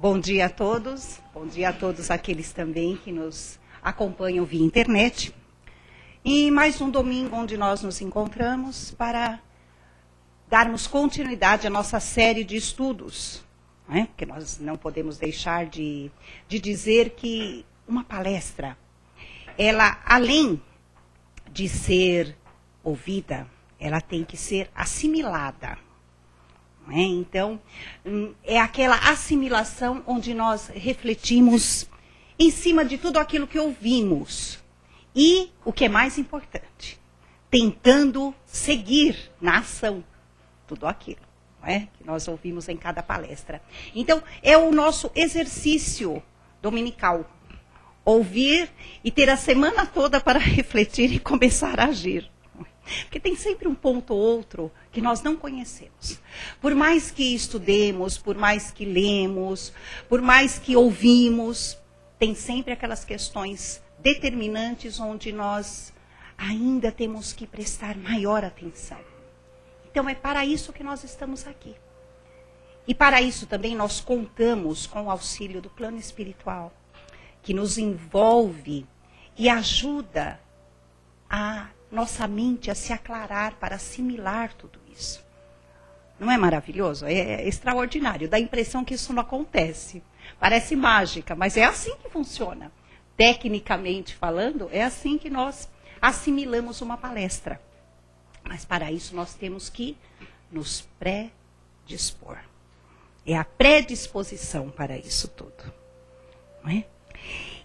Bom dia a todos aqueles também que nos acompanham via internet. E mais um domingo onde nós nos encontramos para darmos continuidade à nossa série de estudos, né? Porque nós não podemos deixar de dizer que uma palestra, ela, além de ser ouvida, ela tem que ser assimilada. Então, é aquela assimilação onde nós refletimos em cima de tudo aquilo que ouvimos. E, o que é mais importante, tentando seguir na ação tudo aquilo, que nós ouvimos em cada palestra. Então, é o nosso exercício dominical. Ouvir e ter a semana toda para refletir e começar a agir. Porque tem sempre um ponto ou outro que nós não conhecemos. Por mais que estudemos, por mais que lemos, por mais que ouvimos, tem sempre aquelas questões determinantes onde nós ainda temos que prestar maior atenção. Então é para isso que nós estamos aqui. E para isso também nós contamos com o auxílio do plano espiritual, que nos envolve e ajuda a nossa mente a se aclarar para assimilar tudo isso. Não é maravilhoso? É extraordinário. Dá a impressão que isso não acontece. Parece mágica, mas é assim que funciona. Tecnicamente falando, é assim que nós assimilamos uma palestra. Mas para isso nós temos que nos predispor. É a predisposição para isso tudo. Não é?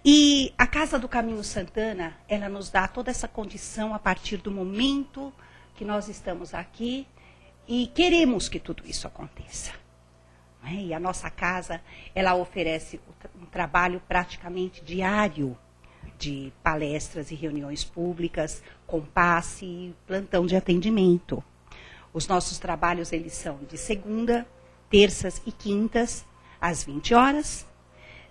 E a Casa do Caminho Santana, ela nos dá toda essa condição a partir do momento que nós estamos aqui e queremos que tudo isso aconteça. E a nossa casa, ela oferece um trabalho praticamente diário de palestras e reuniões públicas, com passe e plantão de atendimento. Os nossos trabalhos, eles são de segunda, terças e quintas, às 20 horas,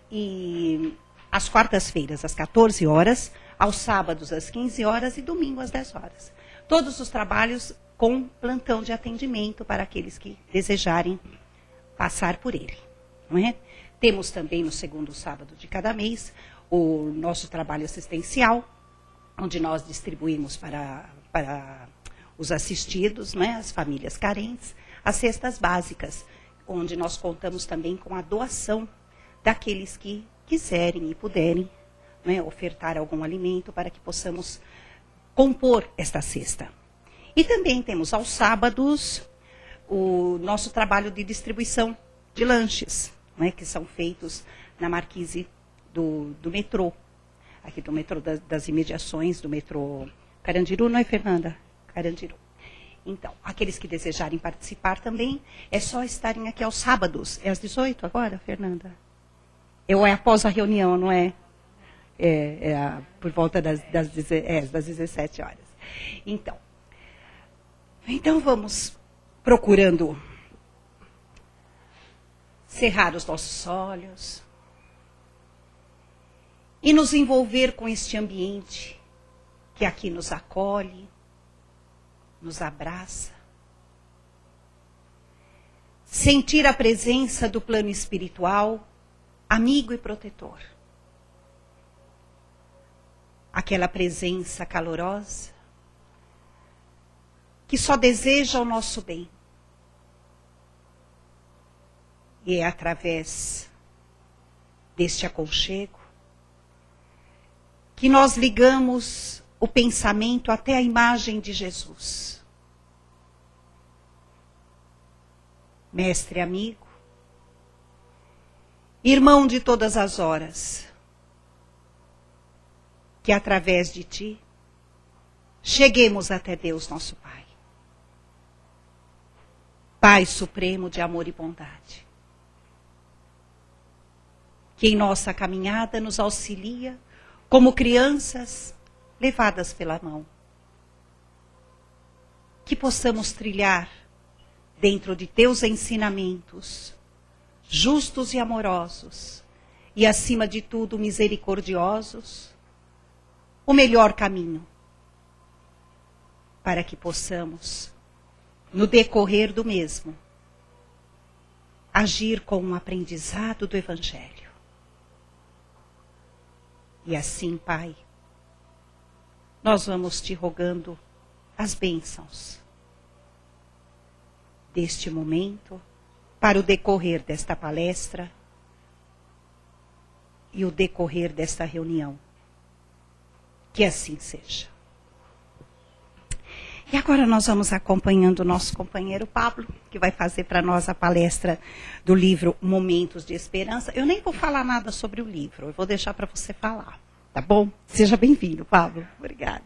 e às quartas-feiras, às 14 horas, aos sábados, às 15 horas e domingo, às 10 horas. Todos os trabalhos com plantão de atendimento para aqueles que desejarem passar por ele. Não é? Temos também, no segundo sábado de cada mês, o nosso trabalho assistencial, onde nós distribuímos para os assistidos, as famílias carentes, as cestas básicas, onde nós contamos também com a doação daqueles que quiserem e puderem ofertar algum alimento para que possamos compor esta cesta. E também temos aos sábados o nosso trabalho de distribuição de lanches, que são feitos na marquise do metrô, aqui do metrô das imediações do metrô Carandiru, não é, Fernanda? Carandiru. Então, aqueles que desejarem participar também, é só estarem aqui aos sábados. É às 18 agora, Fernanda? É após a reunião, não é? Por volta das 17 horas. Então vamos procurando cerrar os nossos olhos e nos envolver com este ambiente que aqui nos acolhe, nos abraça. Sentir a presença do plano espiritual, amigo e protetor. Aquela presença calorosa que só deseja o nosso bem. E é através deste aconchego que nós ligamos o pensamento até a imagem de Jesus. Mestre amigo, irmão de todas as horas, que através de ti cheguemos até Deus nosso Pai. Pai supremo de amor e bondade, que em nossa caminhada nos auxilia como crianças levadas pela mão. Que possamos trilhar dentro de teus ensinamentos, justos e amorosos, e acima de tudo misericordiosos, o melhor caminho, para que possamos, no decorrer do mesmo, agir com um aprendizado do Evangelho. E assim, Pai, nós vamos te rogando as bênçãos deste momento, para o decorrer desta palestra e o decorrer desta reunião. Que assim seja. E agora nós vamos acompanhando o nosso companheiro Pablo, que vai fazer para nós a palestra do livro Momentos de Esperança. Eu nem vou falar nada sobre o livro, eu vou deixar para você falar, tá bom? Seja bem-vindo, Pablo. Obrigada.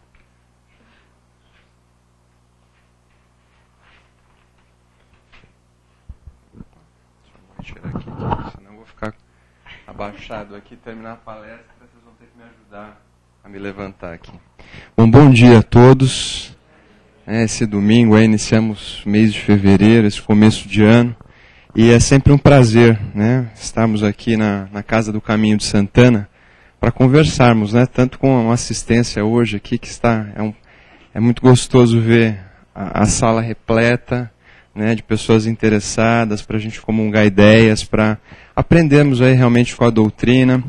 Deixa eu tirar aqui, senão eu vou ficar abaixado aqui, terminar a palestra, vocês vão ter que me ajudar a me levantar aqui. Bom dia a todos. Esse domingo aí iniciamos o mês de fevereiro, esse começo de ano, e é sempre um prazer, né, estarmos aqui na Casa do Caminho de Santana para conversarmos, né, tanto com a assistência hoje aqui, que é muito gostoso ver a sala repleta, né, de pessoas interessadas, para a gente comungar ideias, para aprendermos aí realmente com a doutrina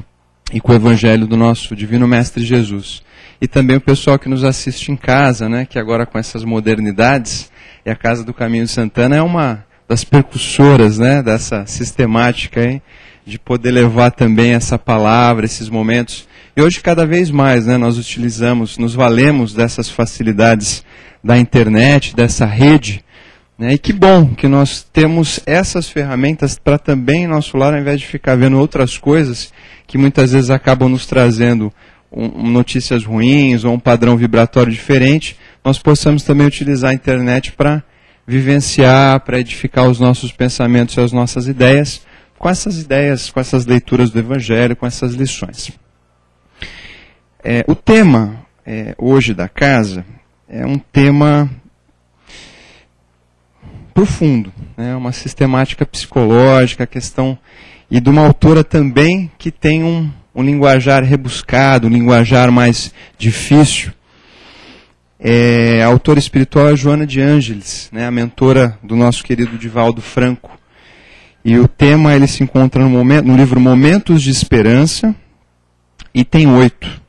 e com o Evangelho do nosso Divino Mestre Jesus. E também o pessoal que nos assiste em casa, né, que agora com essas modernidades, e a Casa do Caminho de Santana é uma das percussoras, né, dessa sistemática aí, de poder levar também essa palavra, esses momentos. E hoje cada vez mais, né, nós utilizamos, nos valemos dessas facilidades da internet, dessa rede, né, e que bom que nós temos essas ferramentas para também em nosso lar, ao invés de ficar vendo outras coisas que muitas vezes acabam nos trazendo notícias ruins ou um padrão vibratório diferente, nós possamos também utilizar a internet para vivenciar, para edificar os nossos pensamentos e as nossas ideias, com essas leituras do Evangelho, com essas lições. O tema hoje da casa é um tema profundo, né, uma sistemática psicológica, questão, e de uma autora também que tem um linguajar rebuscado, um linguajar mais difícil. A autora espiritual é Joana de Ângeles, né, a mentora do nosso querido Divaldo Franco. E o tema ele se encontra no livro Momentos de Esperança, item 8.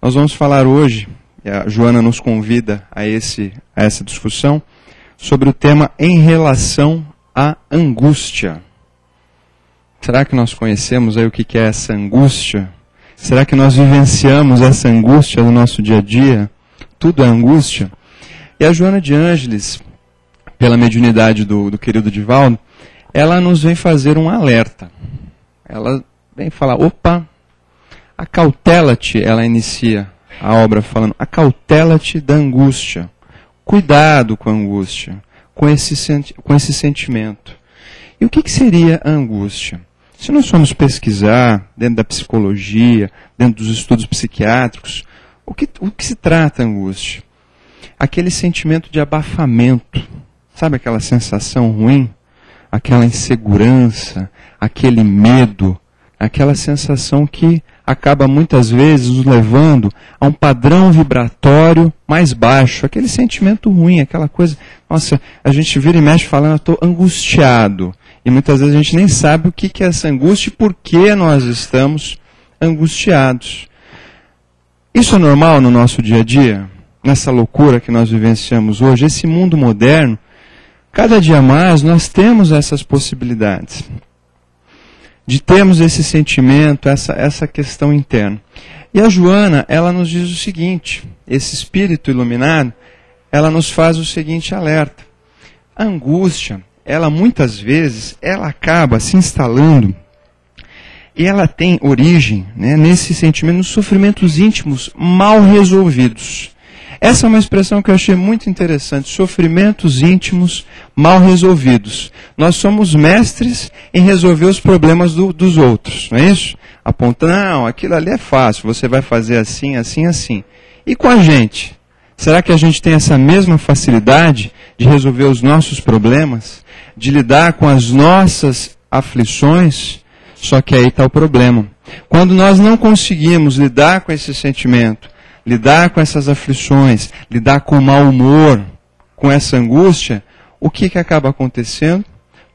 Nós vamos falar hoje, a Joana nos convida a essa discussão, sobre o tema em relação à angústia. Será que nós conhecemos aí o que é essa angústia? Será que nós vivenciamos essa angústia no nosso dia a dia? Tudo é angústia? E a Joana de Ângeles, pela mediunidade do querido Divaldo, ela nos vem fazer um alerta. Ela vem falar, opa, acautela-te, ela inicia a obra falando, acautela-te da angústia. Cuidado com a angústia, com esse sentimento. E o que seria a angústia? Se nós formos pesquisar dentro da psicologia, dentro dos estudos psiquiátricos, o que se trata a angústia? Aquele sentimento de abafamento, sabe aquela sensação ruim? Aquela insegurança, aquele medo, aquela sensação que acaba muitas vezes nos levando a um padrão vibratório mais baixo, aquele sentimento ruim, aquela coisa, nossa, a gente vira e mexe falando, eu estou angustiado. E muitas vezes a gente nem sabe o que é essa angústia e por que nós estamos angustiados. Isso é normal no nosso dia a dia? Nessa loucura que nós vivenciamos hoje, esse mundo moderno, cada dia mais nós temos essas possibilidades de termos esse sentimento, essa questão interna. E a Joana, ela nos diz o seguinte, esse espírito iluminado, ela nos faz o seguinte alerta. A angústia, ela muitas vezes, ela acaba se instalando e ela tem origem, né, nesse sentimento, nos sofrimentos íntimos mal resolvidos. Essa é uma expressão que eu achei muito interessante, sofrimentos íntimos mal resolvidos. Nós somos mestres em resolver os problemas dos outros, não é isso? Apontando, não, aquilo ali é fácil, você vai fazer assim, assim, assim. E com a gente? Será que a gente tem essa mesma facilidade de resolver os nossos problemas? De lidar com as nossas aflições? Só que aí está o problema. Quando nós não conseguimos lidar com esse sentimento, lidar com essas aflições, lidar com o mau humor, com essa angústia, o que acaba acontecendo?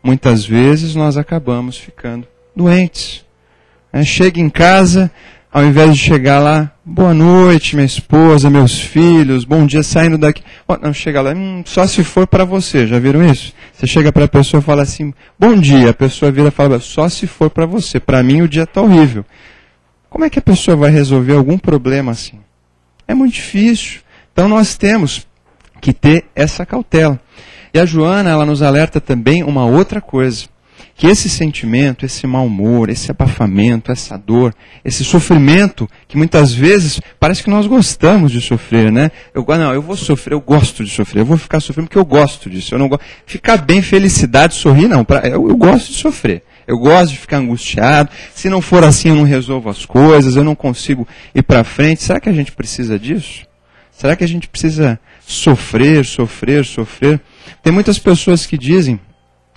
muitas vezes nós acabamos ficando doentes. Chega em casa, ao invés de chegar lá, boa noite, minha esposa, meus filhos, bom dia, saindo daqui. Não, chega lá, só se for para você, já viram isso? Você chega para a pessoa e fala assim, bom dia, a pessoa vira e fala, só se for para você, para mim o dia está horrível. Como é que a pessoa vai resolver algum problema assim? É muito difícil. Então nós temos que ter essa cautela. E a Joana, ela nos alerta também uma outra coisa. Que esse sentimento, esse mau humor, esse abafamento, essa dor, esse sofrimento, que muitas vezes parece que nós gostamos de sofrer, né? Eu vou sofrer, eu gosto de sofrer, eu vou ficar sofrendo porque eu gosto disso. Eu não gosto. Ficar bem, felicidade, sorrir, não. Eu gosto de sofrer. Eu gosto de ficar angustiado. Se não for assim, eu não resolvo as coisas, eu não consigo ir para frente. Será que a gente precisa disso? Será que a gente precisa sofrer? Tem muitas pessoas que dizem,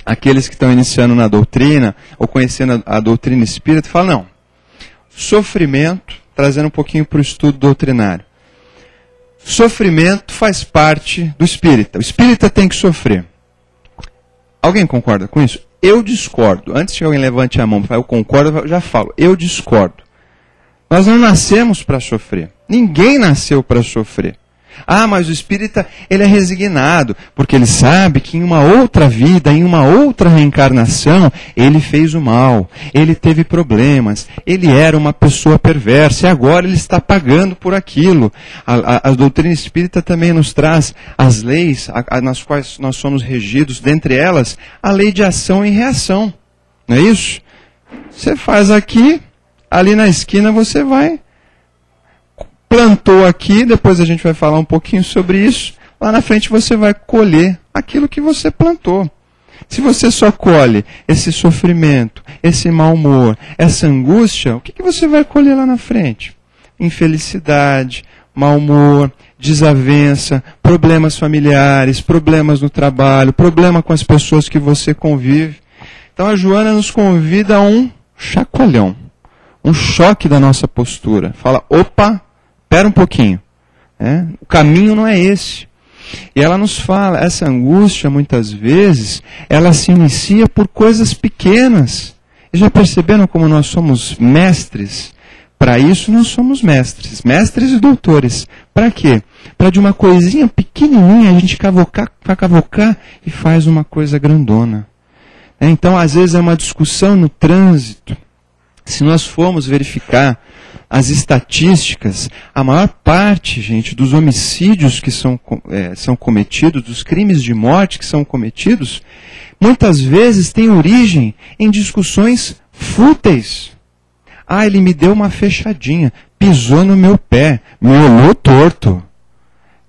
aqueles que estão iniciando na doutrina, ou conhecendo a doutrina espírita, falam, não, sofrimento, trazendo um pouquinho para o estudo doutrinário, sofrimento faz parte do espírita. O espírita tem que sofrer. Alguém concorda com isso? Eu discordo. Antes que alguém levante a mão e fale, eu concordo, eu já falo, eu discordo. Nós não nascemos para sofrer. Ninguém nasceu para sofrer. Mas o espírita, ele é resignado, porque ele sabe que em uma outra vida, em uma outra reencarnação, ele fez o mal, ele teve problemas, ele era uma pessoa perversa, e agora ele está pagando por aquilo. A doutrina espírita também nos traz as leis nas quais nós somos regidos, dentre elas, a lei de ação e reação. Não é isso? Você faz aqui, ali na esquina você vai... Plantou aqui, depois a gente vai falar um pouquinho sobre isso. Lá na frente você vai colher aquilo que você plantou. Se você só colhe esse sofrimento, esse mau humor, essa angústia, o que você vai colher lá na frente? Infelicidade, mau humor, desavença, problemas familiares, problemas no trabalho, problema com as pessoas que você convive. Então a Joana nos convida a um chacoalhão, um choque da nossa postura. Fala, opa! Espera um pouquinho. O caminho não é esse. E ela nos fala, essa angústia, muitas vezes, ela se inicia por coisas pequenas. E já perceberam como nós somos mestres? Para isso nós somos mestres e doutores. Para quê? Para de uma coisinha pequenininha a gente cavocar e faz uma coisa grandona. Então, às vezes, é uma discussão no trânsito. Se nós formos verificar as estatísticas, a maior parte, gente, dos homicídios que são cometidos, dos crimes de morte que são cometidos, muitas vezes tem origem em discussões fúteis. Ele me deu uma fechadinha, pisou no meu pé, me olhou torto.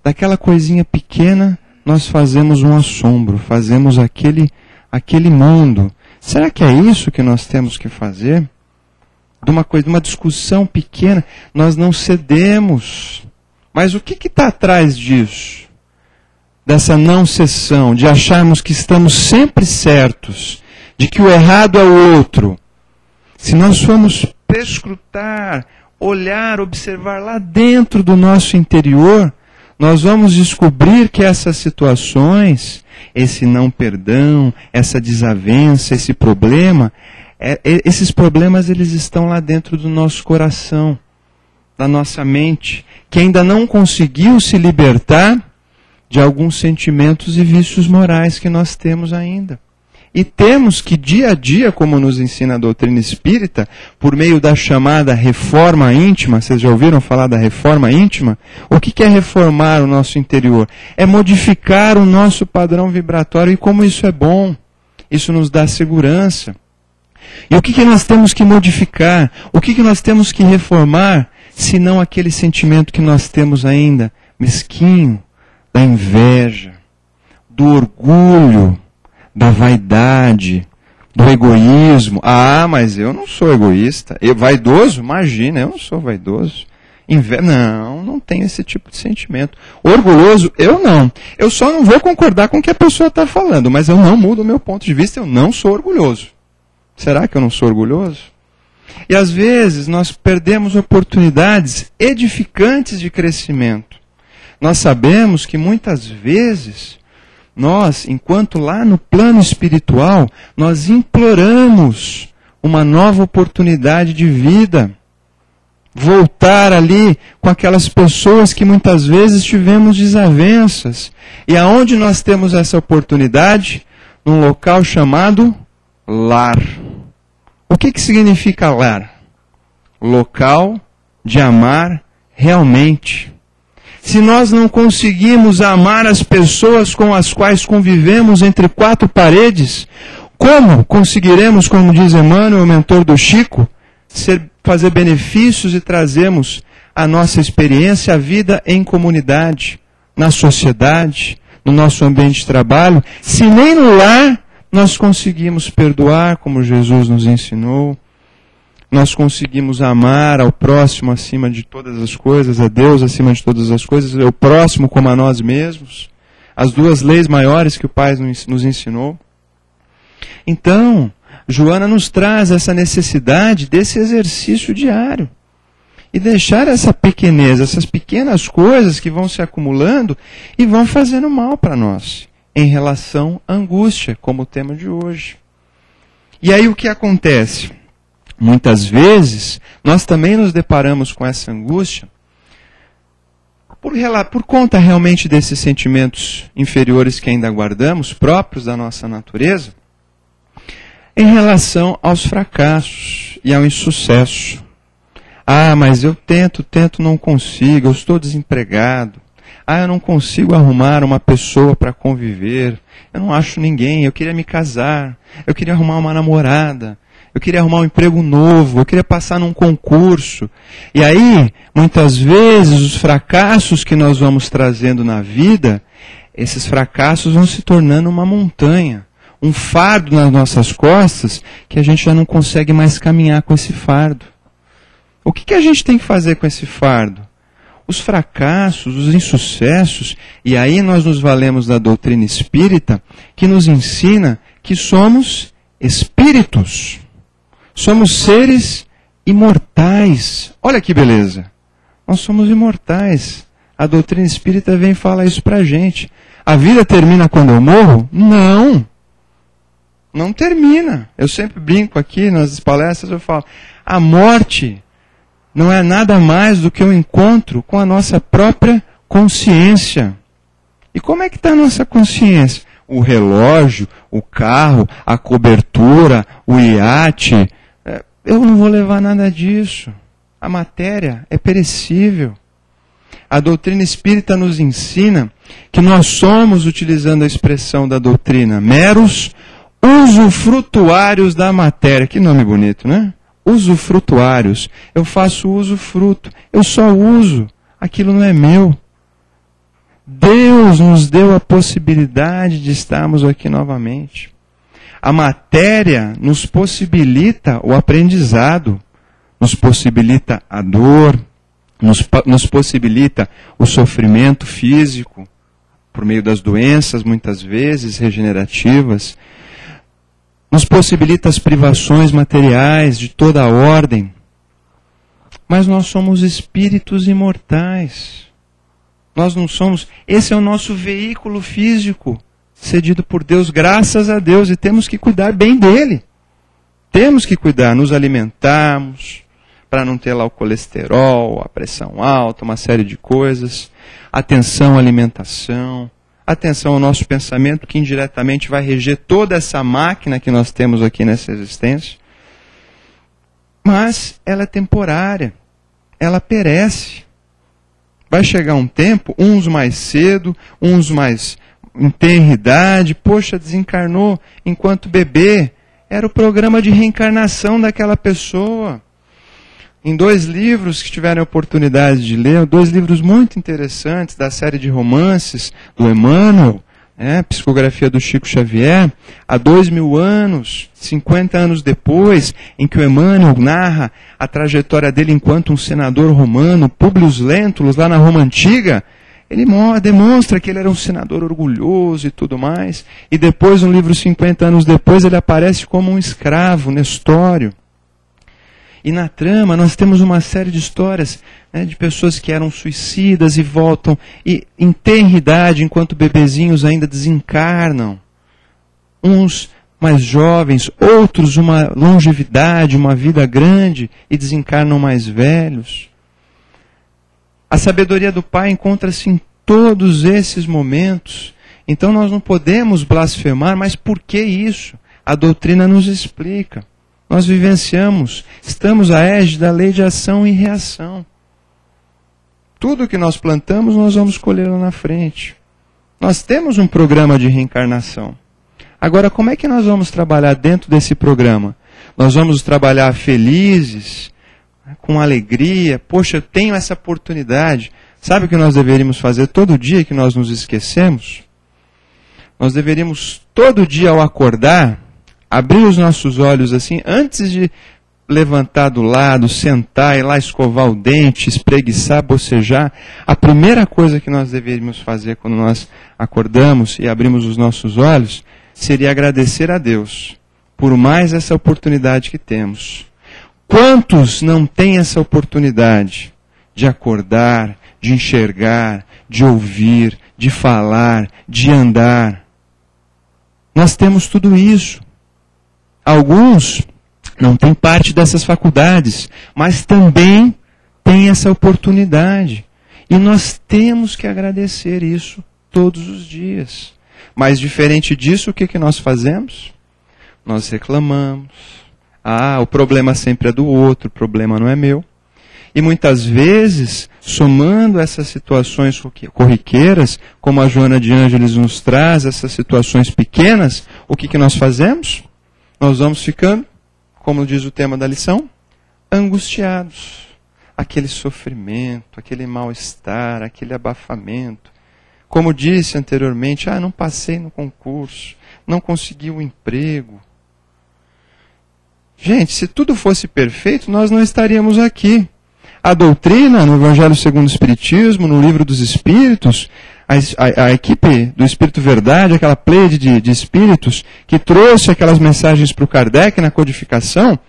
Daquela coisinha pequena, nós fazemos um assombro, fazemos aquele mundo. Será que é isso que nós temos que fazer? De uma discussão pequena, nós não cedemos. Mas o que está atrás disso? Dessa não cessão, de acharmos que estamos sempre certos, de que o errado é o outro. Se nós formos perscrutar, olhar, observar lá dentro do nosso interior, nós vamos descobrir que essas situações, esse não perdão, essa desavença, esse problema, esses problemas eles estão lá dentro do nosso coração, da nossa mente, que ainda não conseguiu se libertar de alguns sentimentos e vícios morais que nós temos ainda. E temos que dia a dia, como nos ensina a doutrina espírita, por meio da chamada reforma íntima, vocês já ouviram falar da reforma íntima? O que é reformar o nosso interior? É modificar o nosso padrão vibratório, e como isso é bom, isso nos dá segurança. E o que nós temos que modificar? O que nós temos que reformar? Se não aquele sentimento que nós temos ainda, mesquinho, da inveja, do orgulho, da vaidade, do egoísmo. Mas eu não sou egoísta. Vaidoso? Imagina, eu não sou vaidoso. Não tenho esse tipo de sentimento. Orgulhoso? Eu não. Eu só não vou concordar com o que a pessoa está falando, mas eu não mudo o meu ponto de vista, eu não sou orgulhoso. Será que eu não sou orgulhoso? E às vezes nós perdemos oportunidades edificantes de crescimento. Nós sabemos que muitas vezes nós, enquanto lá no plano espiritual, nós imploramos uma nova oportunidade de vida. Voltar ali com aquelas pessoas que muitas vezes tivemos desavenças. E aonde nós temos essa oportunidade? Num local chamado lar. O que significa lar? Local de amar realmente. Se nós não conseguimos amar as pessoas com as quais convivemos entre quatro paredes, como conseguiremos, como diz Emmanuel, o mentor do Chico, fazer benefícios e trazermos a nossa experiência, a vida em comunidade, na sociedade, no nosso ambiente de trabalho, se nem no lar nós conseguimos perdoar, como Jesus nos ensinou, nós conseguimos amar ao próximo acima de todas as coisas, a Deus acima de todas as coisas, o próximo como a nós mesmos, as duas leis maiores que o Pai nos ensinou. Então, Joana nos traz essa necessidade desse exercício diário. E deixar essa pequenez, essas pequenas coisas que vão se acumulando e vão fazendo mal para nós, em relação à angústia, como o tema de hoje. E aí o que acontece? Muitas vezes, nós também nos deparamos com essa angústia por conta realmente desses sentimentos inferiores que ainda guardamos, próprios da nossa natureza, em relação aos fracassos e ao insucesso. Ah, mas eu tento, não consigo, eu estou desempregado. Ah, eu não consigo arrumar uma pessoa para conviver. Eu não acho ninguém, eu queria me casar, eu queria arrumar uma namorada, eu queria arrumar um emprego novo, eu queria passar num concurso. E aí, muitas vezes, os fracassos que nós vamos trazendo na vida, esses fracassos vão se tornando uma montanha, um fardo nas nossas costas, que a gente já não consegue mais caminhar com esse fardo. O que a gente tem que fazer com esse fardo? Os fracassos, os insucessos, e aí nós nos valemos da doutrina espírita, que nos ensina que somos espíritos. Somos seres imortais. Olha que beleza. Nós somos imortais. A doutrina espírita vem falar isso pra gente. A vida termina quando eu morro? Não. Não termina. Eu sempre brinco aqui nas palestras, eu falo, a morte não é nada mais do que um encontro com a nossa própria consciência. E como é que está a nossa consciência? O relógio, o carro, a cobertura, o iate. Eu não vou levar nada disso. A matéria é perecível. A doutrina espírita nos ensina que nós somos, utilizando a expressão da doutrina, meros usufrutuários da matéria. Que nome bonito, né? Usufrutuários. Eu faço usufruto. Eu só uso. Aquilo não é meu. Deus nos deu a possibilidade de estarmos aqui novamente. A matéria nos possibilita o aprendizado, nos possibilita a dor, nos possibilita o sofrimento físico, por meio das doenças, muitas vezes, regenerativas, nos possibilita as privações materiais de toda a ordem. Mas nós somos espíritos imortais. Nós não somos... Esse é o nosso veículo físico, cedido por Deus, graças a Deus, e temos que cuidar bem dele. Temos que cuidar, nos alimentarmos, para não ter lá o colesterol, a pressão alta, uma série de coisas. Atenção à alimentação, atenção ao nosso pensamento, que indiretamente vai reger toda essa máquina que nós temos aqui nessa existência. Mas ela é temporária, ela perece. Vai chegar um tempo, uns mais cedo, uns mais em tenra idade, poxa, desencarnou enquanto bebê. Era o programa de reencarnação daquela pessoa. Em 2 livros que tiveram a oportunidade de ler, 2 livros muito interessantes da série de romances do Emmanuel, Psicografia do Chico Xavier, há 2000 anos, 50 anos depois, em que o Emmanuel narra a trajetória dele enquanto um senador romano, Públio Lentulus, lá na Roma Antiga. Ele demonstra que ele era um senador orgulhoso e tudo mais. E depois, no livro 50 anos depois, ele aparece como um escravo, Nestório. E na trama nós temos uma série de histórias, né, de pessoas que eram suicidas e voltam, e em tenridade, enquanto bebezinhos ainda desencarnam. Uns mais jovens, outros uma longevidade, uma vida grande e desencarnam mais velhos. A sabedoria do Pai encontra-se em todos esses momentos. Então nós não podemos blasfemar, mas por que isso? A doutrina nos explica. Nós vivenciamos, estamos à égide da lei de ação e reação. Tudo que nós plantamos, nós vamos colher lá na frente. Nós temos um programa de reencarnação. Agora, como é que nós vamos trabalhar dentro desse programa? Nós vamos trabalhar felizes, com alegria. Poxa, eu tenho essa oportunidade. Sabe o que nós deveríamos fazer todo dia que nós nos esquecemos? Nós deveríamos, todo dia ao acordar, abrir os nossos olhos assim, antes de levantar do lado, sentar, ir lá escovar o dente, espreguiçar, bocejar. A primeira coisa que nós deveríamos fazer quando nós acordamos e abrimos os nossos olhos seria agradecer a Deus por mais essa oportunidade que temos. Quantos não têm essa oportunidade de acordar, de enxergar, de ouvir, de falar, de andar? Nós temos tudo isso. Alguns não têm parte dessas faculdades, mas também têm essa oportunidade. E nós temos que agradecer isso todos os dias. Mas diferente disso, o que nós fazemos? Nós reclamamos. O problema sempre é do outro, o problema não é meu. E muitas vezes, somando essas situações corriqueiras, como a Joana de Ângeles nos traz, essas situações pequenas, o que nós fazemos? Nós vamos ficando, como diz o tema da lição, angustiados. Aquele sofrimento, aquele mal-estar, aquele abafamento. Como disse anteriormente, não passei no concurso, não consegui um emprego. Gente, se tudo fosse perfeito, nós não estaríamos aqui. A doutrina, no Evangelho segundo o Espiritismo, no Livro dos Espíritos, a equipe do Espírito Verdade, aquela pleiade de espíritos que trouxe aquelas mensagens para o Kardec na codificação,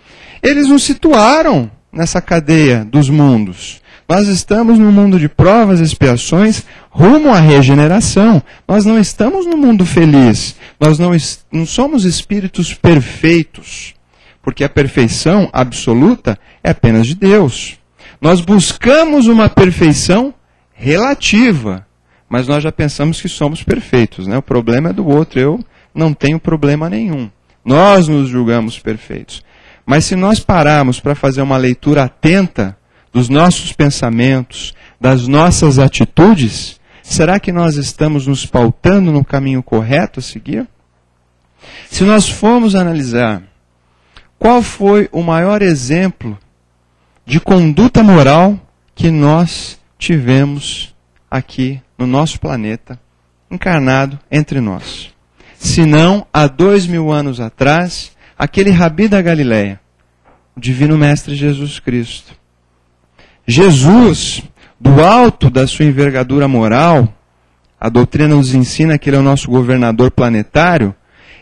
eles nos situaram nessa cadeia dos mundos. Nós estamos no mundo de provas e expiações rumo à regeneração. Nós não estamos no mundo feliz. Nós não somos espíritos perfeitos, porque a perfeição absoluta é apenas de Deus. Nós buscamos uma perfeição relativa, mas nós já pensamos que somos perfeitos, né? O problema é do outro, eu não tenho problema nenhum. Nós nos julgamos perfeitos. Mas se nós pararmos para fazer uma leitura atenta dos nossos pensamentos, das nossas atitudes, será que nós estamos nos pautando no caminho correto a seguir? Se nós formos analisar qual foi o maior exemplo de conduta moral que nós tivemos aqui no nosso planeta, encarnado entre nós. Se não, há 2000 anos atrás, aquele Rabi da Galileia, o Divino Mestre Jesus Cristo. Jesus, do alto da sua envergadura moral, a doutrina nos ensina que ele é o nosso governador planetário,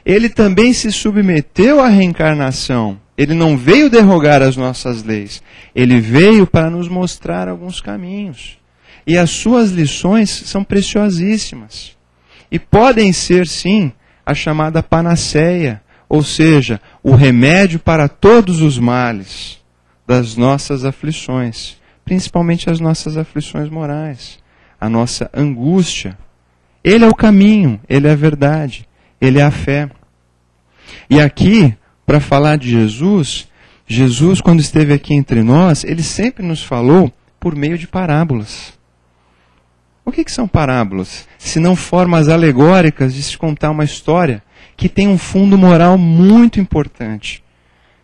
ele também se submeteu à reencarnação. Ele não veio derrogar as nossas leis. Ele veio para nos mostrar alguns caminhos. E as suas lições são preciosíssimas. E podem ser, sim, a chamada panaceia, ou seja, o remédio para todos os males das nossas aflições, principalmente as nossas aflições morais, a nossa angústia. Ele é o caminho, ele é a verdade, ele é a fé. E aqui, para falar de Jesus, Jesus, quando esteve aqui entre nós, ele sempre nos falou por meio de parábolas. O que são parábolas? Se não formas alegóricas de se contar uma história que tem um fundo moral muito importante.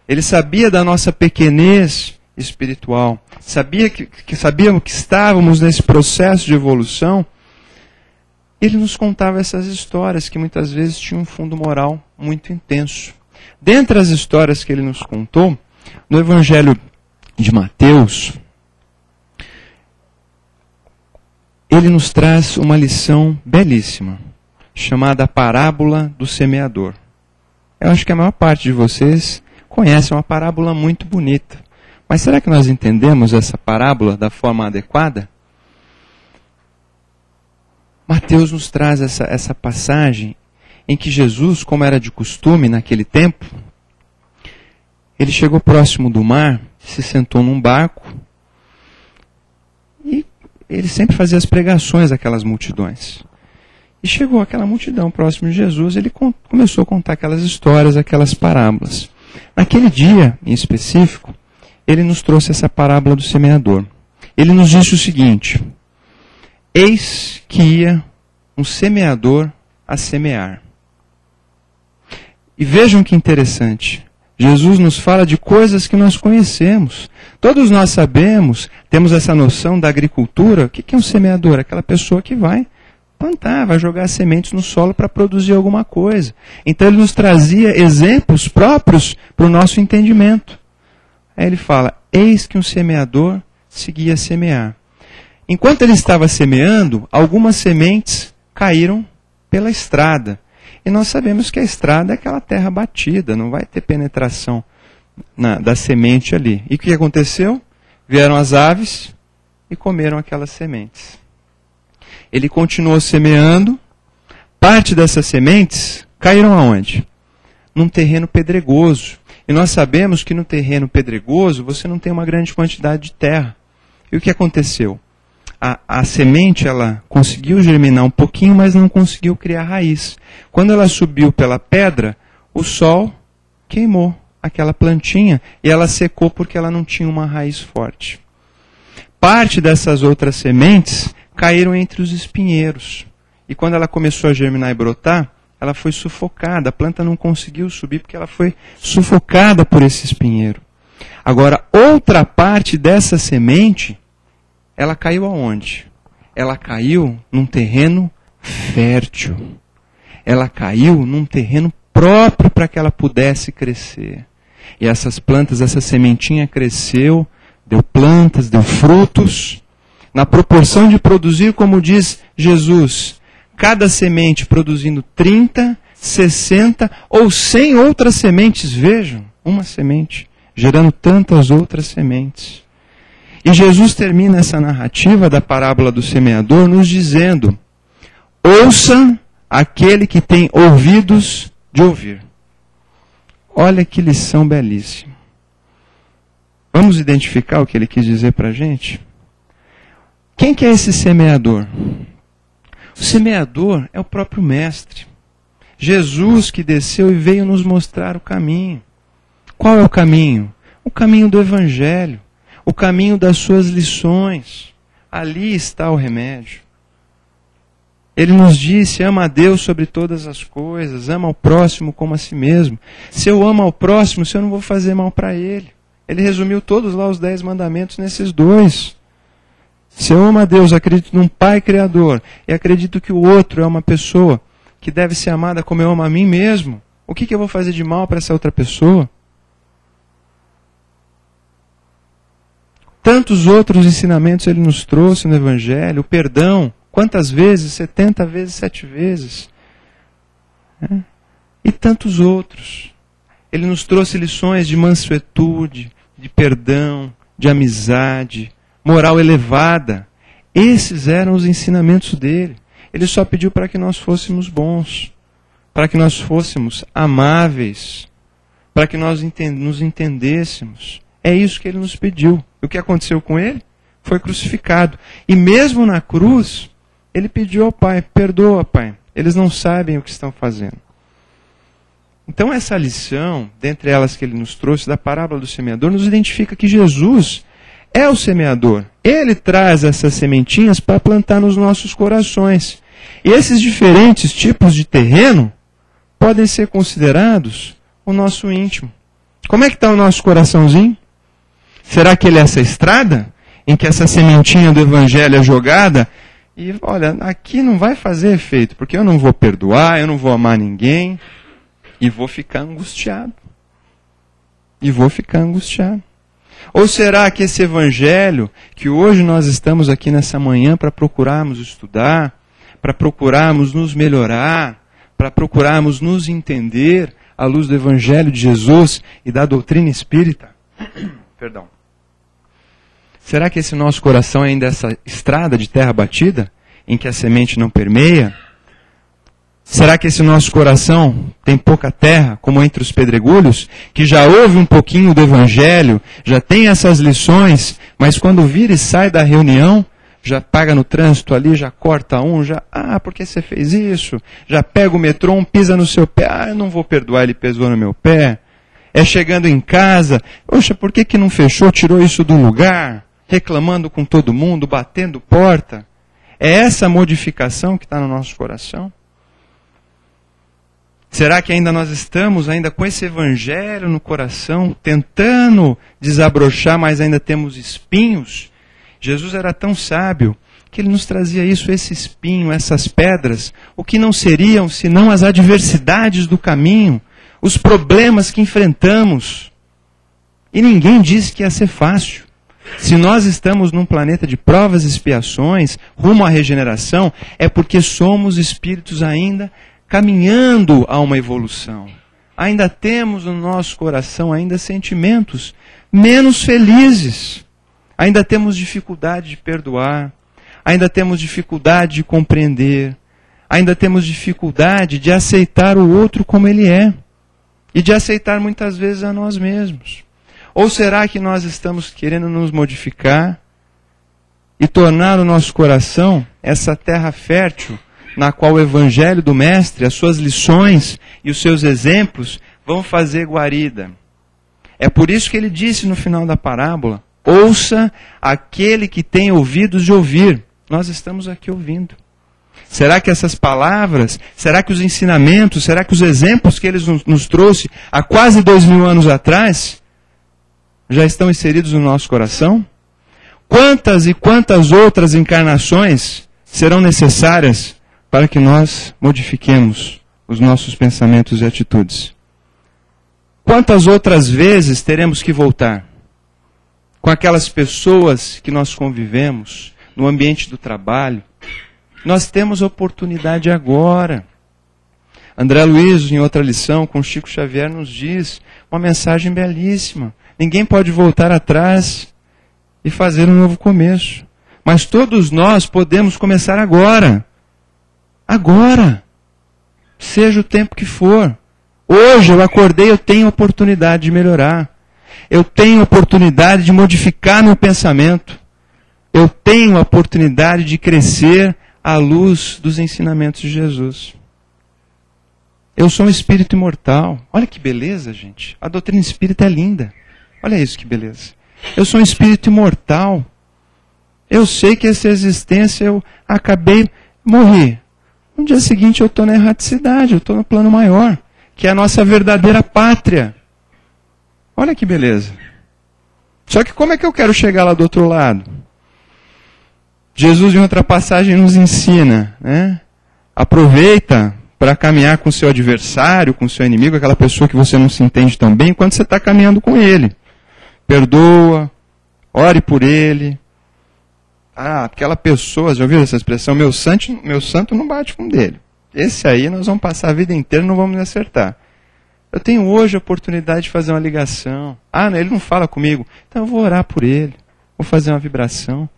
Ele sabia da nossa pequenez espiritual, sabíamos que estávamos nesse processo de evolução. Ele nos contava essas histórias que muitas vezes tinham um fundo moral muito intenso. Dentre as histórias que ele nos contou, no Evangelho de Mateus, ele nos traz uma lição belíssima, chamada a parábola do semeador. Eu acho que a maior parte de vocês conhece uma parábola muito bonita, Mas será que nós entendemos essa parábola da forma adequada? Mateus nos traz essa passagem em que Jesus, como era de costume naquele tempo, ele chegou próximo do mar, se sentou num barco e ele sempre fazia as pregações àquelas multidões. E chegou aquela multidão próximo de Jesus, ele começou a contar aquelas histórias, aquelas parábolas. Naquele dia, em específico, ele nos trouxe essa parábola do semeador. Ele nos disse o seguinte: eis que ia um semeador a semear. E vejam que interessante. Jesus nos fala de coisas que nós conhecemos. Todos nós sabemos, temos essa noção da agricultura. O que é um semeador? Aquela pessoa que vai plantar, vai jogar sementes no solo para produzir alguma coisa. Então ele nos trazia exemplos próprios para o nosso entendimento. Aí ele fala: eis que um semeador seguia a semear. Enquanto ele estava semeando, algumas sementes caíram pela estrada. E nós sabemos que a estrada é aquela terra batida, não vai ter penetração da semente ali. E o que aconteceu? Vieram as aves e comeram aquelas sementes. Ele continuou semeando, parte dessas sementes caíram aonde? Num terreno pedregoso. E nós sabemos que no terreno pedregoso você não tem uma grande quantidade de terra. E o que aconteceu? A semente ela conseguiu germinar um pouquinho, mas não conseguiu criar raiz. Quando ela subiu pela pedra, o sol queimou aquela plantinha e ela secou porque ela não tinha uma raiz forte. Parte dessas outras sementes caíram entre os espinheiros. E quando ela começou a germinar e brotar, ela foi sufocada. A planta não conseguiu subir porque ela foi sufocada por esse espinheiro. Agora, outra parte dessa semente, ela caiu aonde? Ela caiu num terreno fértil. Ela caiu num terreno próprio para que ela pudesse crescer. E essas plantas, essa sementinha cresceu, deu plantas, deu frutos, na proporção de produzir, como diz Jesus, cada semente produzindo 30, 60 ou 100 outras sementes. Vejam, uma semente gerando tantas outras sementes. E Jesus termina essa narrativa da parábola do semeador nos dizendo: ouça aquele que tem ouvidos de ouvir. Olha que lição belíssima. Vamos identificar o que ele quis dizer para a gente? Quem que é esse semeador? O semeador é o próprio Mestre. Jesus que desceu e veio nos mostrar o caminho. Qual é o caminho? O caminho do Evangelho. O caminho das suas lições. Ali está o remédio. Ele nos disse: ama a Deus sobre todas as coisas, ama ao próximo como a si mesmo. Se eu amo ao próximo, se eu não vou fazer mal para ele. Ele resumiu todos lá os 10 mandamentos nesses 2. Se eu amo a Deus, acredito num Pai Criador, e acredito que o outro é uma pessoa que deve ser amada como eu amo a mim mesmo, o que eu vou fazer de mal para essa outra pessoa? Tantos outros ensinamentos ele nos trouxe no Evangelho. O perdão, quantas vezes? 70 vezes, 7 vezes. E tantos outros. Ele nos trouxe lições de mansuetude, de perdão, de amizade, moral elevada. Esses eram os ensinamentos dele. Ele só pediu para que nós fôssemos bons, para que nós fôssemos amáveis, para que nós nos entendêssemos. É isso que ele nos pediu. O que aconteceu com ele? Foi crucificado. E mesmo na cruz, ele pediu ao Pai: perdoa, Pai, eles não sabem o que estão fazendo. Então essa lição, dentre elas que ele nos trouxe, da parábola do semeador, nos identifica que Jesus é o semeador. Ele traz essas sementinhas para plantar nos nossos corações. E esses diferentes tipos de terreno podem ser considerados o nosso íntimo. Como é que está o nosso coraçãozinho? Será que ele é essa estrada em que essa sementinha do Evangelho é jogada? E olha, aqui não vai fazer efeito, porque eu não vou perdoar, eu não vou amar ninguém, e vou ficar angustiado. Ou será que esse Evangelho, que hoje nós estamos aqui nessa manhã para procurarmos estudar, para procurarmos nos melhorar, para procurarmos nos entender à luz do Evangelho de Jesus e da doutrina espírita, Será que esse nosso coração é ainda essa estrada de terra batida, em que a semente não permeia? Será que esse nosso coração tem pouca terra, como entre os pedregulhos, que já ouve um pouquinho do Evangelho, já tem essas lições, mas quando vira e sai da reunião, já paga no trânsito ali, já corta por que você fez isso? Já pega o metrô, pisa no seu pé, eu não vou perdoar, ele pisou no meu pé. É chegando em casa, poxa, por que não fechou, tirou isso do lugar? Reclamando com todo mundo, batendo porta. É essa modificação que está no nosso coração? Será que ainda nós estamos com esse evangelho no coração, tentando desabrochar, mas ainda temos espinhos? Jesus era tão sábio que ele nos trazia esse espinho, essas pedras, o que não seriam senão as adversidades do caminho, os problemas que enfrentamos. E ninguém disse que ia ser fácil. Se nós estamos num planeta de provas e expiações, rumo à regeneração, é porque somos espíritos ainda caminhando a uma evolução. Ainda temos no nosso coração sentimentos menos felizes. Ainda temos dificuldade de perdoar. Ainda temos dificuldade de compreender. Ainda temos dificuldade de aceitar o outro como ele é. E de aceitar muitas vezes a nós mesmos. Ou será que nós estamos querendo nos modificar e tornar o nosso coração essa terra fértil na qual o Evangelho do Mestre, as suas lições e os seus exemplos vão fazer guarida? É por isso que ele disse no final da parábola, ouça aquele que tem ouvidos de ouvir. Nós estamos aqui ouvindo. Será que essas palavras, será que os ensinamentos, será que os exemplos que ele nos trouxe há quase 2000 anos atrás já estão inseridos no nosso coração? Quantas e quantas outras encarnações serão necessárias para que nós modifiquemos os nossos pensamentos e atitudes? Quantas outras vezes teremos que voltar com aquelas pessoas que nós convivemos no ambiente do trabalho? Nós temos oportunidade agora. André Luiz, em outra lição, com Chico Xavier, nos diz uma mensagem belíssima. Ninguém pode voltar atrás e fazer um novo começo. Mas todos nós podemos começar agora. Agora. Seja o tempo que for. Hoje eu acordei, eu tenho oportunidade de melhorar. Eu tenho oportunidade de modificar meu pensamento. Eu tenho a oportunidade de crescer à luz dos ensinamentos de Jesus. Eu sou um espírito imortal. Olha que beleza, gente. A doutrina espírita é linda. Olha isso que beleza. Eu sou um espírito imortal. Eu sei que essa existência eu morri. No dia seguinte eu estou na erraticidade, eu estou no plano maior, que é a nossa verdadeira pátria. Olha que beleza. Só que como é que eu quero chegar lá do outro lado? Jesus, em outra passagem, nos ensina, né? Aproveita para caminhar com o seu adversário, com o seu inimigo, aquela pessoa que você não se entende tão bem, enquanto você está caminhando com ele. Perdoa, ore por ele. Aquela pessoa, já ouviu essa expressão? Meu santo não bate com o dele. Esse aí nós vamos passar a vida inteira e não vamos acertar. Eu tenho hoje a oportunidade de fazer uma ligação. Ele não fala comigo. Então eu vou orar por ele. Vou fazer uma vibração.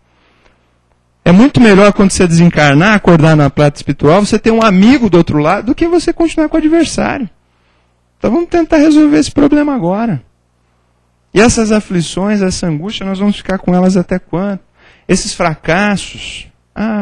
É muito melhor quando você desencarnar, acordar na prata espiritual, você ter um amigo do outro lado, do que você continuar com o adversário. Então vamos tentar resolver esse problema agora. E essas aflições, essa angústia, nós vamos ficar com elas até quando? Esses fracassos.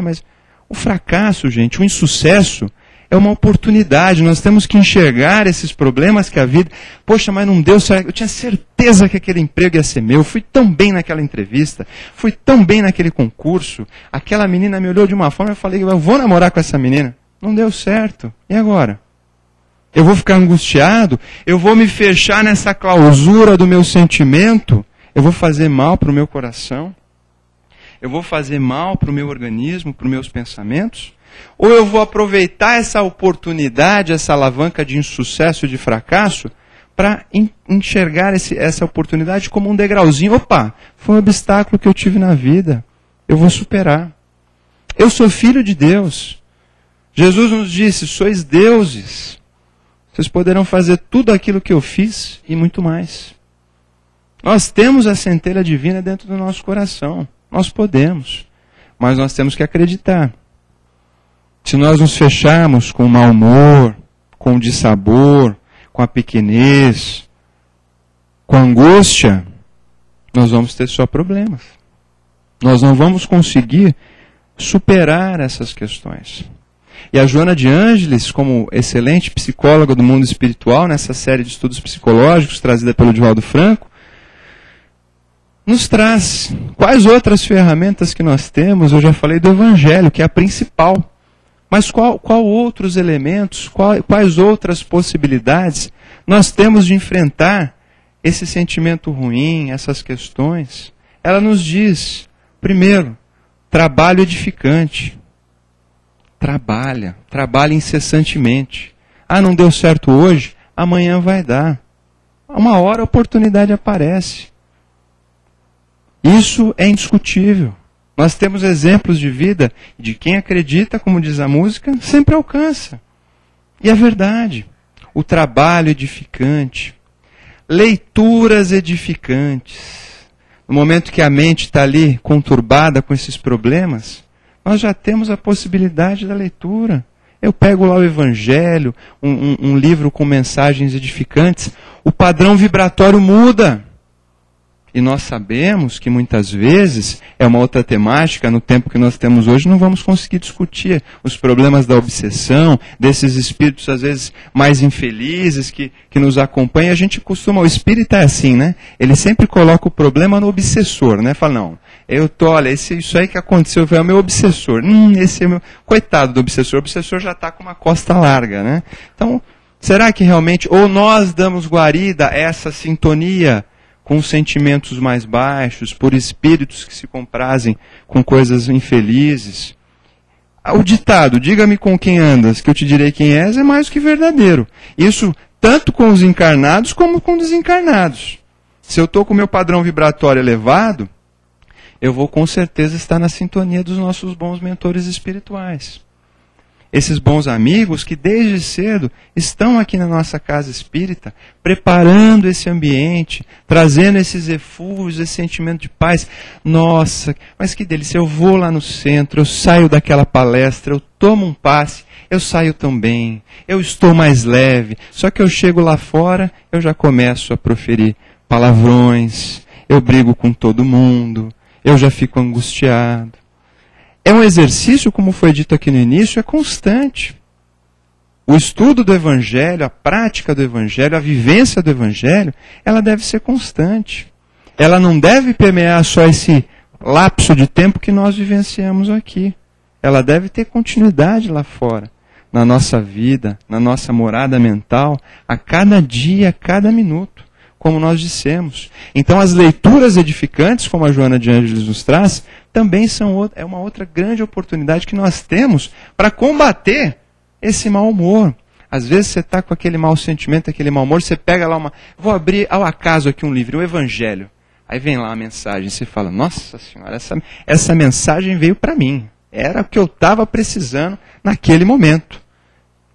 Mas o fracasso, gente, o insucesso, é uma oportunidade. Nós temos que enxergar esses problemas que a vida... Poxa, mas não deu certo. Eu tinha certeza que aquele emprego ia ser meu. Eu fui tão bem naquela entrevista. Fui tão bem naquele concurso. Aquela menina me olhou de uma forma e eu falei, eu vou namorar com essa menina. Não deu certo. E agora? Eu vou ficar angustiado? Eu vou me fechar nessa clausura do meu sentimento? Eu vou fazer mal para o meu coração? Eu vou fazer mal para o meu organismo, para os meus pensamentos? Ou eu vou aproveitar essa oportunidade, essa alavanca de insucesso, de fracasso, para enxergar essa oportunidade como um degrauzinho? Opa, foi um obstáculo que eu tive na vida. Eu vou superar. Eu sou filho de Deus. Jesus nos disse, sois deuses. Vocês poderão fazer tudo aquilo que eu fiz e muito mais. Nós temos a centelha divina dentro do nosso coração. Nós podemos. Mas nós temos que acreditar. Se nós nos fecharmos com o mau humor, com o dissabor, com a pequenez, com a angústia, nós vamos ter só problemas. Nós não vamos conseguir superar essas questões. E a Joana de Ângeles, como excelente psicóloga do mundo espiritual, nessa série de estudos psicológicos trazida pelo Divaldo Franco, nos traz quais outras ferramentas que nós temos. Eu já falei do Evangelho, que é a principal. Mas qual outros elementos, quais outras possibilidades nós temos de enfrentar esse sentimento ruim, essas questões? Ela nos diz, primeiro, trabalho edificante. Trabalha incessantemente. Ah, não deu certo hoje, amanhã vai dar. Uma hora a oportunidade aparece. Isso é indiscutível. Nós temos exemplos de vida de quem acredita, como diz a música, sempre alcança. E é verdade. O trabalho edificante. Leituras edificantes. No momento que a mente está ali conturbada com esses problemas, nós já temos a possibilidade da leitura. Eu pego lá o Evangelho, um livro com mensagens edificantes, o padrão vibratório muda. E nós sabemos que muitas vezes, é uma outra temática, no tempo que nós temos hoje, não vamos conseguir discutir os problemas da obsessão, desses espíritos às vezes mais infelizes que nos acompanham. A gente costuma, o espírita é assim, né? Ele sempre coloca o problema no obsessor, né? Fala, não, olha, isso aí que aconteceu foi o meu obsessor. Esse é meu... Coitado do obsessor, o obsessor já está com uma costa larga, né? Então, será que realmente, ou nós damos guarida a essa sintonia com sentimentos mais baixos, por espíritos que se comprazem com coisas infelizes? O ditado, diga-me com quem andas, que eu te direi quem és, é mais do que verdadeiro. Isso tanto com os encarnados como com os desencarnados. Se eu estou com o meu padrão vibratório elevado, eu vou com certeza estar na sintonia dos nossos bons mentores espirituais. Esses bons amigos que desde cedo estão aqui na nossa casa espírita, preparando esse ambiente, trazendo esses refúgios, esse sentimento de paz. Nossa, mas que delícia, eu vou lá no centro, eu saio daquela palestra, eu tomo um passe, eu saio também, eu estou mais leve. Só que eu chego lá fora, eu já começo a proferir palavrões, eu brigo com todo mundo, eu já fico angustiado. É um exercício, como foi dito aqui no início, é constante. O estudo do Evangelho, a prática do Evangelho, a vivência do Evangelho, ela deve ser constante. Ela não deve permear só esse lapso de tempo que nós vivenciamos aqui. Ela deve ter continuidade lá fora, na nossa vida, na nossa morada mental, a cada dia, a cada minuto, como nós dissemos. Então as leituras edificantes, como a Joana de Ângeles nos traz, também é uma outra grande oportunidade que nós temos para combater esse mau humor. Às vezes você está com aquele mau sentimento, aquele mau humor, você pega lá vou abrir ao acaso aqui um livro, o Evangelho. Aí vem lá a mensagem, você fala, nossa senhora, essa mensagem veio para mim. Era o que eu estava precisando naquele momento.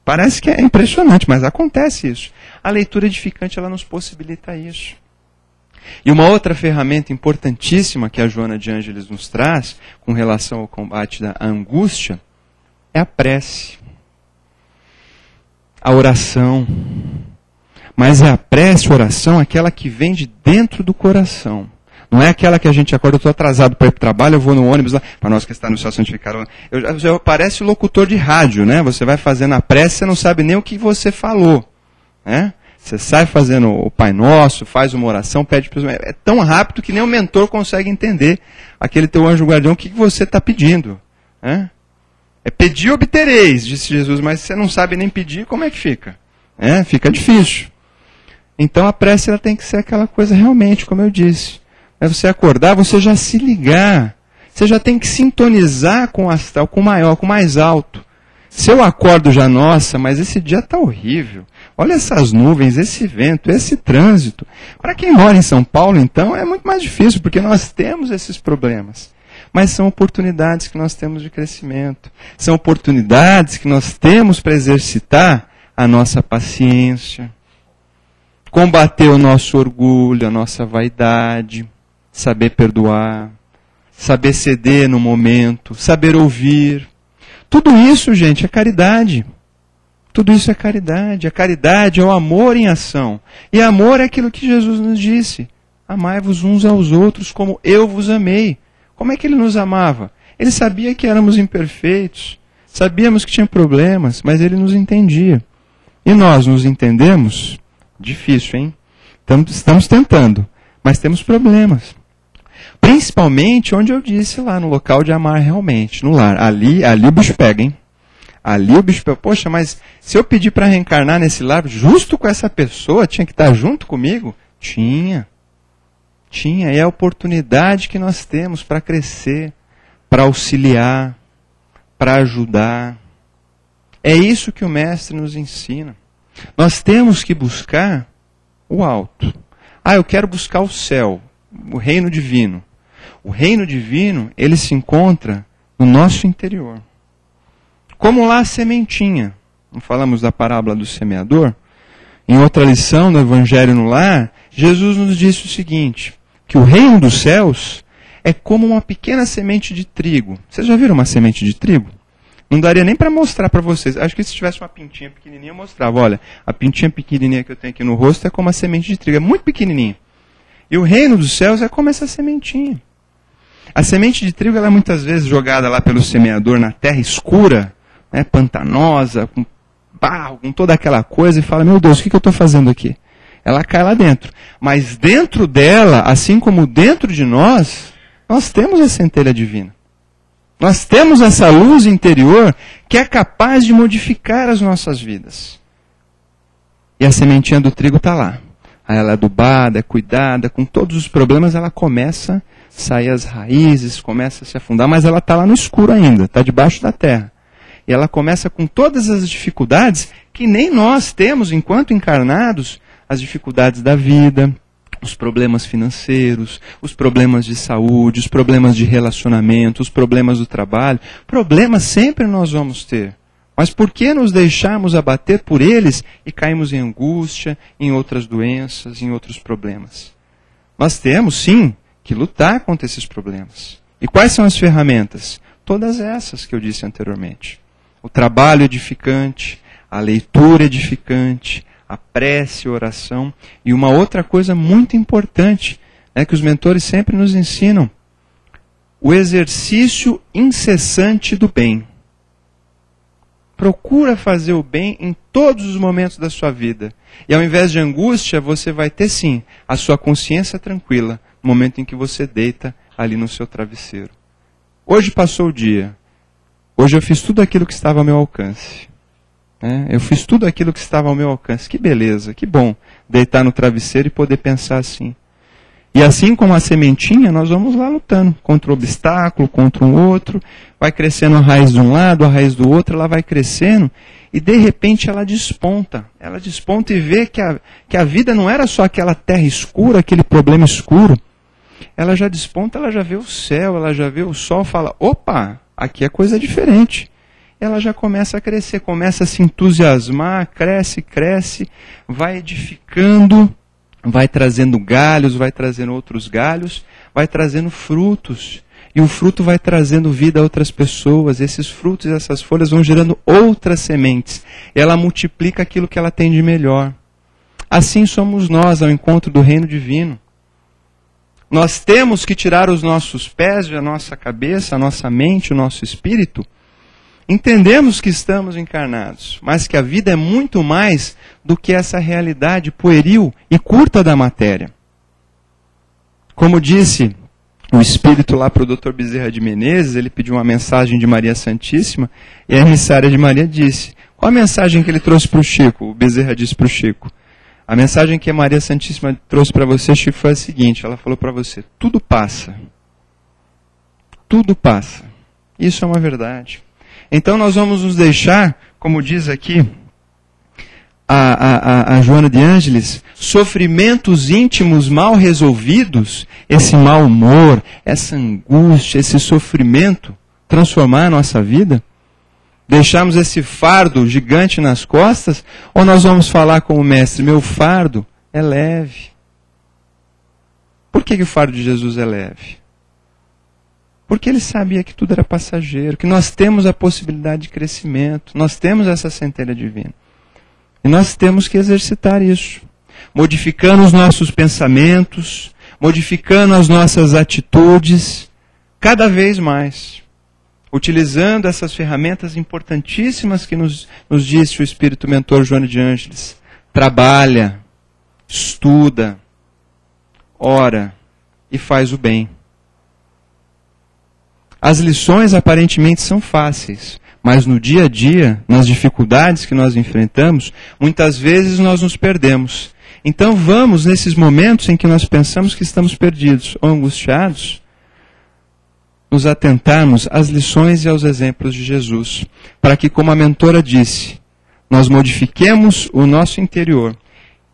Parece que é impressionante, mas acontece isso. A leitura edificante, ela nos possibilita isso. E uma outra ferramenta importantíssima que a Joana de Ângeles nos traz, com relação ao combate da angústia, é a prece. A oração. Mas é a prece, a oração, aquela que vem de dentro do coração. Não é aquela que a gente acorda, eu estou atrasado para ir para o trabalho, eu vou no ônibus lá, para nós que estamos no estação de carona. Parece locutor de rádio, né? Você vai fazendo a prece, você não sabe nem o que você falou, né? Você sai fazendo o Pai Nosso, faz uma oração, pede para os... É tão rápido que nem o mentor consegue entender aquele teu anjo guardião, o que você está pedindo. Né? É pedir obtereis, disse Jesus, mas você não sabe nem pedir, como é que fica? Fica difícil. Então a prece ela tem que ser aquela coisa realmente, como eu disse. É você acordar, você já se ligar. Você já tem que sintonizar com o astral, com o maior, com o mais alto. Se eu acordo já, nossa, mas esse dia está horrível. Olha essas nuvens, esse vento, esse trânsito. Para quem mora em São Paulo, então, é muito mais difícil, porque nós temos esses problemas. Mas são oportunidades que nós temos de crescimento. São oportunidades que nós temos para exercitar a nossa paciência, combater o nosso orgulho, a nossa vaidade, saber perdoar, saber ceder no momento, saber ouvir. Tudo isso, gente, é caridade. Tudo isso é caridade. A caridade é o amor em ação. E amor é aquilo que Jesus nos disse. Amai-vos uns aos outros como eu vos amei. Como é que ele nos amava? Ele sabia que éramos imperfeitos. Sabíamos que tinha problemas, mas ele nos entendia. E nós nos entendemos? Difícil, hein? Estamos tentando, mas temos problemas. Principalmente onde eu disse lá, no local de amar realmente, no lar. Ali o bicho pega, hein? Ali o bicho pega. Poxa, mas se eu pedir para reencarnar nesse lar, justo com essa pessoa, tinha que estar junto comigo? Tinha. E é a oportunidade que nós temos para crescer, para auxiliar, para ajudar. É isso que o Mestre nos ensina. Nós temos que buscar o alto. Eu quero buscar o céu, o reino divino. O reino divino, ele se encontra no nosso interior. Como lá a sementinha. Não falamos da parábola do semeador? Em outra lição do Evangelho no Lar, Jesus nos disse o seguinte, que o reino dos céus é como uma pequena semente de trigo. Vocês já viram uma semente de trigo? Não daria nem para mostrar para vocês. Acho que se tivesse uma pintinha pequenininha, eu mostrava. Olha, a pintinha pequenininha que eu tenho aqui no rosto é como a semente de trigo. É muito pequenininha. E o reino dos céus é como essa sementinha. A semente de trigo ela é muitas vezes jogada lá pelo semeador na terra escura, né, pantanosa, com barro, com toda aquela coisa, e fala, meu Deus, o que eu estou fazendo aqui? Ela cai lá dentro. Mas dentro dela, assim como dentro de nós temos a centelha divina. Nós temos essa luz interior que é capaz de modificar as nossas vidas. E a sementinha do trigo está lá. Aí ela é adubada, é cuidada, com todos os problemas ela começa a sair as raízes, começa a se afundar, mas ela está lá no escuro ainda, está debaixo da terra. E ela começa com todas as dificuldades que nem nós temos enquanto encarnados, as dificuldades da vida, os problemas financeiros, os problemas de saúde, os problemas de relacionamento, os problemas do trabalho. Problemas sempre nós vamos ter. Mas por que nos deixarmos abater por eles e caímos em angústia, em outras doenças, em outros problemas? Nós temos, sim, que lutar contra esses problemas. E quais são as ferramentas? Todas essas que eu disse anteriormente. O trabalho edificante, a leitura edificante, a prece, a oração. E uma outra coisa muito importante, que os mentores sempre nos ensinam, o exercício incessante do bem. Procura fazer o bem em todos os momentos da sua vida. E ao invés de angústia, você vai ter sim a sua consciência tranquila no momento em que você deita ali no seu travesseiro. Hoje passou o dia. Hoje eu fiz tudo aquilo que estava ao meu alcance. Eu fiz tudo aquilo que estava ao meu alcance. Que beleza, que bom deitar no travesseiro e poder pensar assim. E assim como a sementinha, nós vamos lá lutando contra o obstáculo, contra um outro. Vai crescendo a raiz de um lado, a raiz do outro, ela vai crescendo e de repente ela desponta. Ela desponta e vê que a vida não era só aquela terra escura, aquele problema escuro. Ela já desponta, ela já vê o céu, ela já vê o sol, fala, opa, aqui é coisa diferente. Ela já começa a crescer, começa a se entusiasmar, cresce, vai edificando, vai trazendo galhos, vai trazendo outros galhos, vai trazendo frutos. E o fruto vai trazendo vida a outras pessoas. Esses frutos e essas folhas vão gerando outras sementes. Ela multiplica aquilo que ela tem de melhor. Assim somos nós ao encontro do reino divino. Nós temos que tirar os nossos pés da nossa cabeça, a nossa mente, o nosso espírito. Entendemos que estamos encarnados, mas que a vida é muito mais do que essa realidade pueril e curta da matéria. Como disse o espírito lá para o Dr. Bezerra de Menezes, ele pediu uma mensagem de Maria Santíssima, e a emissária de Maria disse, qual a mensagem que ele trouxe para o Chico? O Bezerra disse para o Chico, a mensagem que a Maria Santíssima trouxe para você, Chico, foi a seguinte, ela falou para você, tudo passa. Tudo passa. Isso é uma verdade. Então nós vamos nos deixar, como diz aqui a Joana de Ângeles, sofrimentos íntimos mal resolvidos, esse mau humor, essa angústia, esse sofrimento, transformar a nossa vida? Deixarmos esse fardo gigante nas costas? Ou nós vamos falar com o Mestre, meu fardo é leve. Por que o fardo de Jesus é leve? Porque ele sabia que tudo era passageiro, que nós temos a possibilidade de crescimento, nós temos essa centelha divina. E nós temos que exercitar isso, modificando os nossos pensamentos, modificando as nossas atitudes, cada vez mais, utilizando essas ferramentas importantíssimas que nos disse o Espírito Mentor Joana de Ângeles. Trabalha, estuda, ora e faz o bem. As lições aparentemente são fáceis, mas no dia a dia, nas dificuldades que nós enfrentamos, muitas vezes nós nos perdemos. Então vamos, nesses momentos em que nós pensamos que estamos perdidos ou angustiados, nos atentarmos às lições e aos exemplos de Jesus, para que, como a mentora disse, nós modifiquemos o nosso interior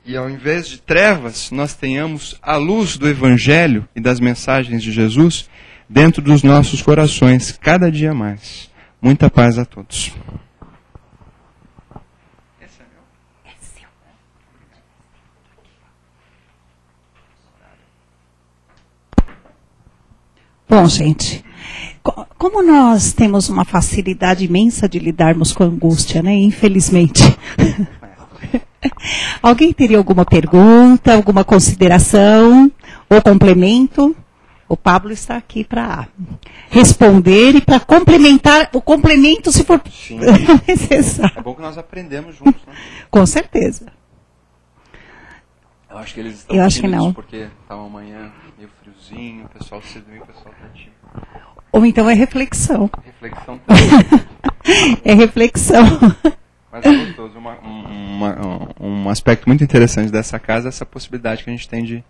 e, ao invés de trevas, nós tenhamos a luz do Evangelho e das mensagens de Jesus dentro dos nossos corações, cada dia mais. Muita paz a todos. Bom, gente, como nós temos uma facilidade imensa de lidarmos com a angústia, né? Infelizmente. Alguém teria alguma pergunta, alguma consideração ou complemento? O Pablo está aqui para responder e para complementar o complemento se for necessário. É bom que nós aprendemos juntos, né? Com certeza. Eu acho que eles estão tímidos porque está uma manhã meio friozinho, o pessoal se dormiu, o pessoal está tímido. Ou então é reflexão. Reflexão também. É reflexão. Mas é gostoso. Um aspecto muito interessante dessa casa é essa possibilidade que a gente tem de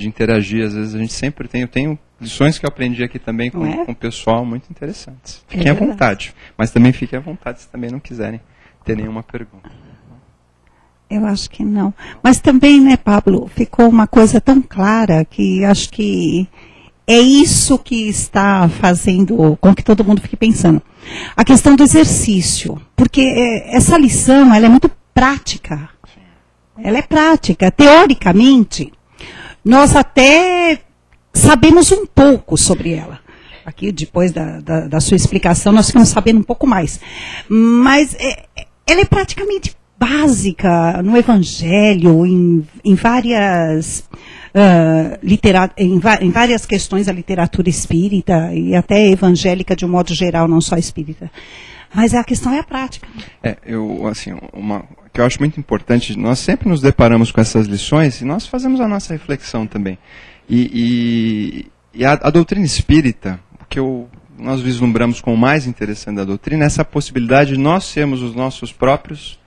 interagir. Às vezes a gente sempre tem. Eu tenho lições que eu aprendi aqui também com o pessoal muito interessantes. Fiquem à vontade. Mas também fiquem à vontade se também não quiserem ter nenhuma pergunta. Eu acho que não. Mas também, né, Pablo, ficou uma coisa tão clara que acho que é isso que está fazendo com que todo mundo fique pensando. A questão do exercício. Porque essa lição, ela é muito prática. Ela é prática. Teoricamente, nós até sabemos um pouco sobre ela. Aqui, depois da sua explicação, nós ficamos sabendo um pouco mais. Mas ela é praticamente básica no Evangelho, em várias em várias questões da literatura espírita e até evangélica de um modo geral, não só espírita. Mas a questão é a prática. Que eu acho muito importante, nós sempre nos deparamos com essas lições e nós fazemos a nossa reflexão também. E a doutrina espírita, o que nós vislumbramos como mais interessante da doutrina, é essa possibilidade de nós sermos os nossos próprios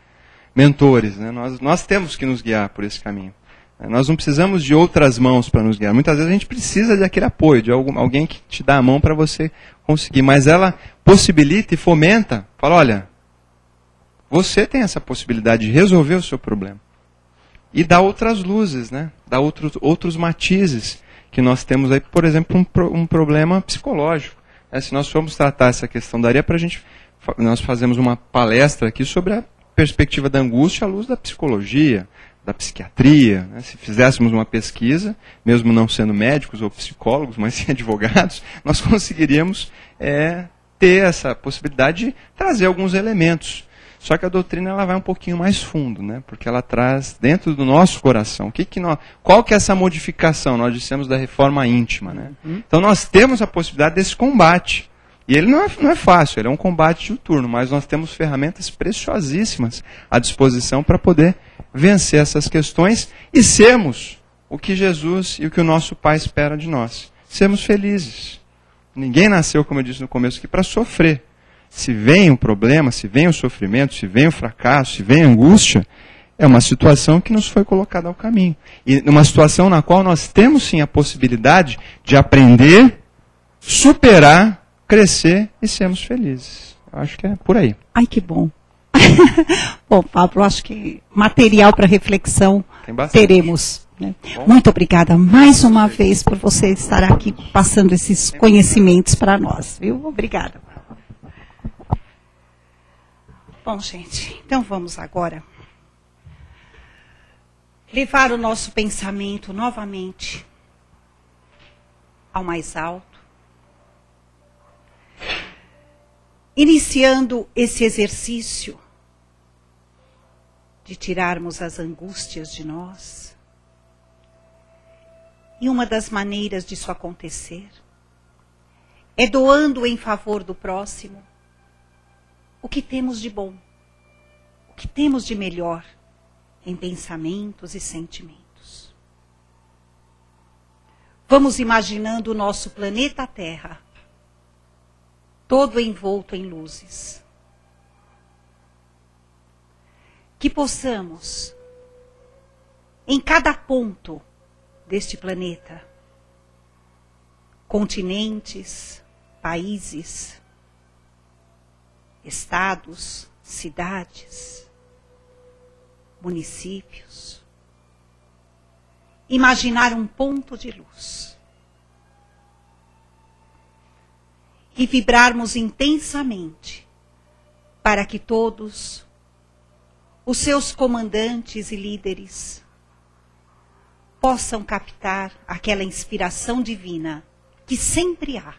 mentores, né? Nós temos que nos guiar por esse caminho. Nós não precisamos de outras mãos para nos guiar. Muitas vezes a gente precisa daquele apoio, de alguém que te dá a mão para você conseguir. Mas ela possibilita e fomenta, fala, olha, você tem essa possibilidade de resolver o seu problema. E dá outras luzes, né? Dá outros matizes que nós temos aí, por exemplo, um problema psicológico. Se nós formos tratar essa questão, daria para a gente... Nós fazemos uma palestra aqui sobre a perspectiva da angústia à luz da psicologia, da psiquiatria, né? Se fizéssemos uma pesquisa, mesmo não sendo médicos ou psicólogos, mas sim advogados, nós conseguiríamos ter essa possibilidade de trazer alguns elementos. Só que a doutrina ela vai um pouquinho mais fundo, né? Porque ela traz dentro do nosso coração. Qual que é essa modificação? Nós dissemos da reforma íntima, né? Então nós temos a possibilidade desse combate. E ele não é fácil, ele é um combate diuturno, mas nós temos ferramentas preciosíssimas à disposição para poder vencer essas questões e sermos o que Jesus e o que o nosso Pai espera de nós. Sermos felizes. Ninguém nasceu, como eu disse no começo aqui, para sofrer. Se vem um problema, se vem o sofrimento, se vem o fracasso, se vem a angústia, é uma situação que nos foi colocada ao caminho. E uma situação na qual nós temos sim a possibilidade de aprender, superar, crescer e sermos felizes. Eu acho que é por aí. Ai, que bom. Bom, Pablo, acho que material para reflexão teremos. Né? Muito obrigada mais uma vez por você estar aqui passando esses conhecimentos para nós. Viu? Obrigada. Bom, gente, então vamos agora levar o nosso pensamento novamente ao mais alto, iniciando esse exercício de tirarmos as angústias de nós. E uma das maneiras disso acontecer é doando em favor do próximo o que temos de bom, o que temos de melhor em pensamentos e sentimentos. Vamos imaginando o nosso planeta Terra, todo envolto em luzes. Que possamos, em cada ponto deste planeta, continentes, países, estados, cidades, municípios, imaginar um ponto de luz e vibrarmos intensamente para que todos os seus comandantes e líderes possam captar aquela inspiração divina que sempre há,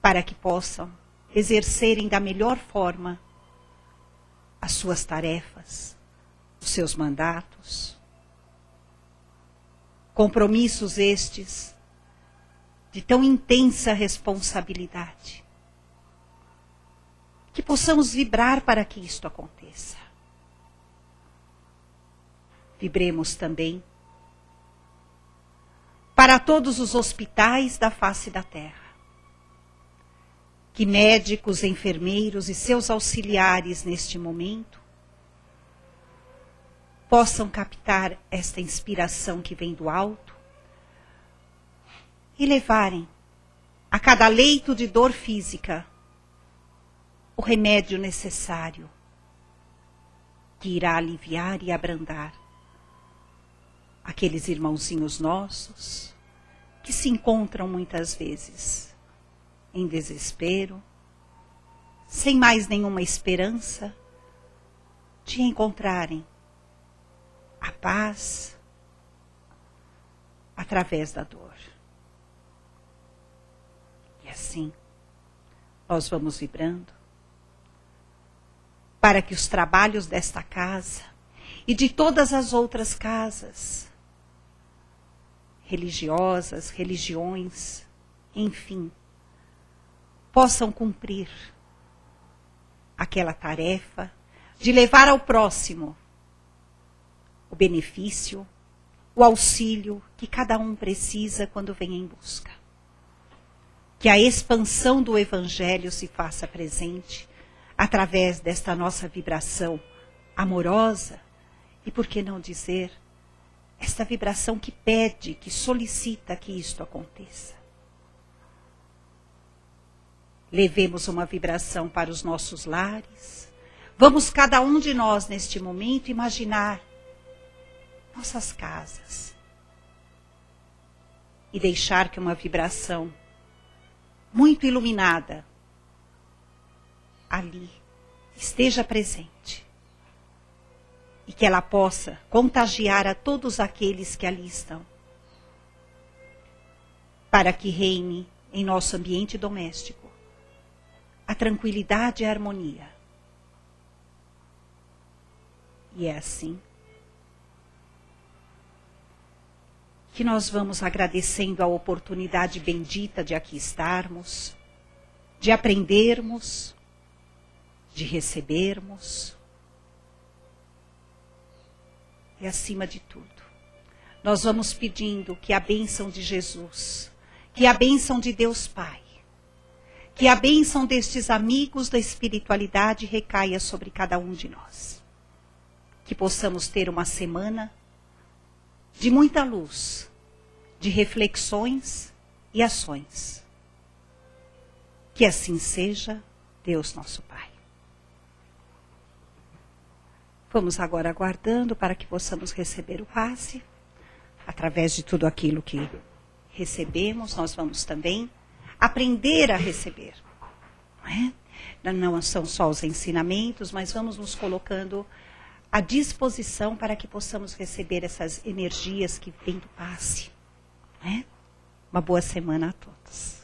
para que possam exercerem da melhor forma as suas tarefas, os seus mandatos, compromissos estes de tão intensa responsabilidade. Que possamos vibrar para que isto aconteça. Vibremos também para todos os hospitais da face da terra. Que médicos, enfermeiros e seus auxiliares neste momento possam captar esta inspiração que vem do alto e levarem a cada leito de dor física o remédio necessário que irá aliviar e abrandar aqueles irmãozinhos nossos que se encontram muitas vezes em desespero, sem mais nenhuma esperança de encontrarem a paz através da dor. E assim, nós vamos vibrando para que os trabalhos desta casa e de todas as outras casas, religiosas, religiões, enfim, possam cumprir aquela tarefa de levar ao próximo o benefício, o auxílio que cada um precisa quando vem em busca. Que a expansão do Evangelho se faça presente através desta nossa vibração amorosa e, por que não dizer, esta vibração que pede, que solicita que isto aconteça. Levemos uma vibração para os nossos lares. Vamos cada um de nós neste momento imaginar nossas casas e deixar que uma vibração muito iluminada ali esteja presente e que ela possa contagiar a todos aqueles que ali estão, para que reine em nosso ambiente doméstico a tranquilidade e a harmonia. E é assim que nós vamos agradecendo a oportunidade bendita de aqui estarmos, de aprendermos, de recebermos. E acima de tudo, nós vamos pedindo que a bênção de Jesus, que a bênção de Deus Pai, que a bênção destes amigos da espiritualidade recaia sobre cada um de nós. Que possamos ter uma semana de muita luz, de reflexões e ações. Que assim seja, Deus nosso Pai. Vamos agora aguardando para que possamos receber o passe. Através de tudo aquilo que recebemos, nós vamos também aprender a receber. Não é? Não são só os ensinamentos, mas vamos nos colocando à disposição para que possamos receber essas energias que vêm do passe. Né? Uma boa semana a todos.